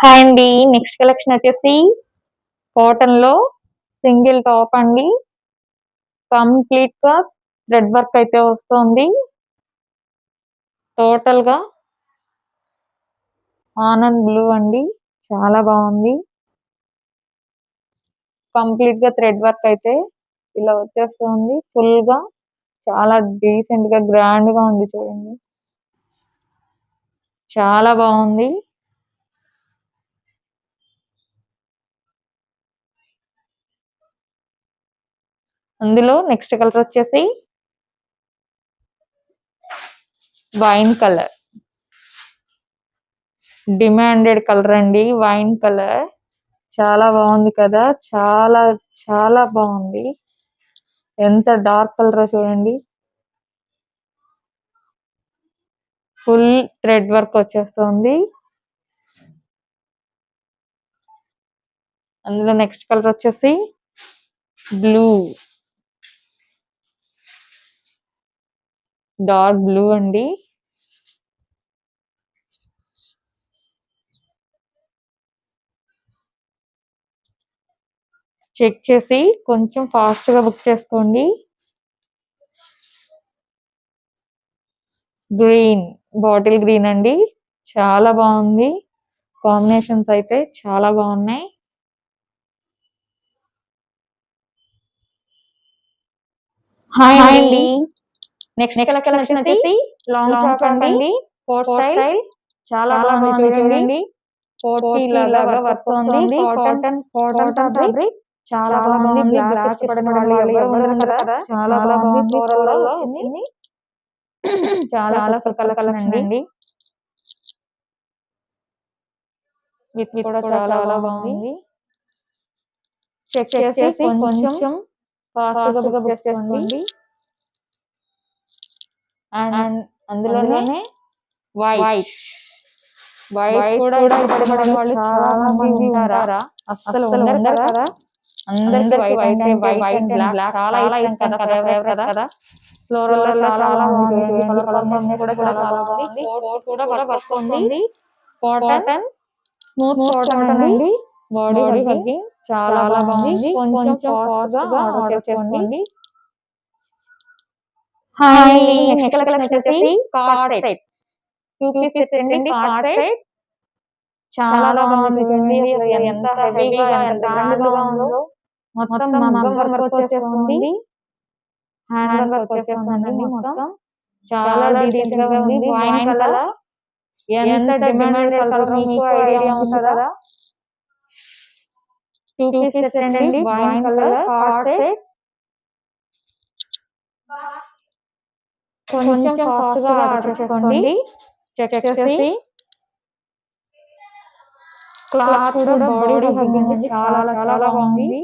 Hi అండి. Next collection వచ్చేసి cotton లో సింగిల్ టాప్ అండి. కంప్లీట్ గా థ్రెడ్ వర్క్ అయితే వస్తుంది. టోటల్ గా ఆనంద్ బ్లూ అండి. చాలా బాగుంది. కంప్లీట్ గా థ్రెడ్ వర్క్ అయితే ఇలా వచ్చేస్తుంది. ఫుల్ గా చాలా డీసెంట్ గా గ్రాండ్ గా ఉంది చూడండి. చాలా బాగుంది. అందులో నెక్స్ట్ కలర్ వచ్చేసి వైన్ కలర్. డిమాండెడ్ కలర్ అండి. వైన్ కలర్ చాలా బాగుంది కదా. చాలా చాలా బాగుంది. ఎంత డార్క్ కలర్ చూడండి. ఫుల్ థ్రెడ్ వర్క్ వచ్చేస్తుంది. అందులో నెక్స్ట్ కలర్ వచ్చేసి బ్లూ, డార్క్ బ్లూ అండి. చెక్ చేసి కొంచెం ఫాస్ట్ గా బుక్ చేసుకోండి. గ్రీన్, బాటిల్ గ్రీన్ అండి. చాలా బాగుంది. కాంబినేషన్స్ అయితే చాలా బాగున్నాయి. హాయ్ అండి. నెక్స్ట్ కలెక్షన్ వచ్చేసి లాంగ్ టాప్ అండి. కోట్ స్టైల్ చాలా బాగుంది చూడండి. కోట్ కి లాగా వర్క్ వస్తుంది. కాటన్ ఫ్యాబ్రిక్ చాలా బాగుంది. బ్లాక్ ఇష్టపడిన వాళ్ళు ఎవరు ఉండరు కదా. చాలా బాగుంది. ఫ్లోరల్ లో వచ్చింది. చాలా సూపర్ కలెక్షన్ అండి. విత్ కూడా చాలా బాగుంది. చెక్ చేసి కొంచెం ఫాస్ట్ గా బుక్ చేసుకోండి. అండ్ అందులోనే వైట్ కూడా ఇష్టపడిన వాళ్ళు చాలా మంది ఉంటారా? అస్సలు ఉండరు కదా. అందరికి వైట్ అంటే వైట్ అండ్ బ్లాక్ చాలా ఇష్టం కదా. ఫేవరెట్ కదా. ఫ్లోరల్ లో చాలా బాగుంది చూడండి. కలర్ కాంబినేషన్ కూడా చాలా బాగుంది. కోట్ కూడా వర్క్ వస్తుంది. కాటన్ స్మూత్ కాటన్ అండి. బాడీ హగ్గింగ్ చాలా బాగుంది. కొంచెం ఫాస్ట్ గా ఆర్డర్ చేసుకోండి. హాయ్, నెక్స్ట్ కలెక్షన్ వచ్చేసి కార్డ్ సెట్. 2 పీస్ సెట్ అండి. కార్డ్ సెట్ చాలా బాగుంది చూడండి. అసలు ఎంత హెవీగా ఎంత గ్రాండ్ గా ఉందో. మొత్తం మగ్గం వర్క్ వచ్చేస్తుంది. హ్యాండ్ వర్క్ వచ్చేస్తుందండి మొత్తం. చాలా డీసెంట్ గా ఉంది. వైన్ కలర్ ఎంత డిమాండెడ్ కలర్ మీకు ఐడియా ఉంది కదా. 2 పీస్ సెట్ అండి. Wine colour card set. కొంచెం ఫాస్ట్ గా ఆర్డర్ చేసుకోండి. చెక్ చేసి క్లాత్ కూడా బాడీ హగ్గింగ్ అండి. చాలా చాలా బాగుంది.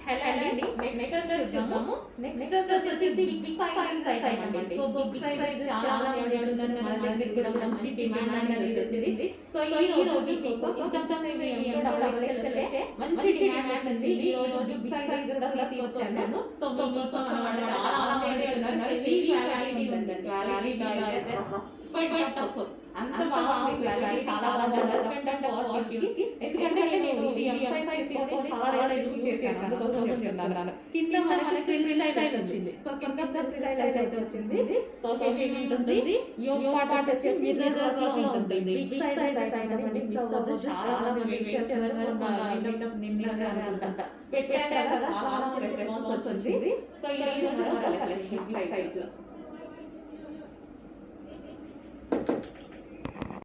హలో అండి. నెక్స్ట్ డ్రెస్ చూద్దాము. నెక్స్ట్ డ్రెస్ వచ్చేసి బిగ్ సైజ్ ఐటమ్ అండి. సో బిగ్ సైజ్ చాలా మంది అడుగుతున్నారు. మన దగ్గర కూడా మంచి డిమాండ్ అనేది వచ్చేసింది. సో ఈ రోజు మీకు డబుల్ ఎక్స్ఎల్ వచ్చే మంచి డిమాండ్ ఉంది. ఈ రోజు బిగ్ సైజ్ కూడా తీసుకొచ్చాను. సో మీకు చాలా మంది అడుగుతున్నారు. హెవీ క్వాలిటీ ఉంది. క్వాలిటీ అయితే అంత బాగుంది. క్వాలిటీ చాలా బాగుంది. అండ్ వాష్ కి ఎందుకంటే నేను ఇది ఎంఫసైజ్ తీసుకొని చాలా యూజ్ చేశాను. అందుకోసం చెప్తున్నాను. కింద మనకి ఫ్రిల్ స్టైల్ వచ్చింది. సో కింద ఫ్రిల్ స్టైల్ అయితే వచ్చింది. సో హెవీ ఉంటుంది. యోగ్ పార్ట్ వచ్చేసి మిర్రర్ వర్క్ లో ఉంటుంది. బిగ్ సైజ్ ఐటమ్ అండి. మిస్ అవ్వదు. చాలా మంది వెయిట్ చేస్తున్నారు. నిన్ననే అనుకుంటా పెట్టారు కదా. చాలా మంచి రెస్పాన్స్ వచ్చింది. సో ఈ రోజు కలెక్షన్ బిగ్ సైజ్ లో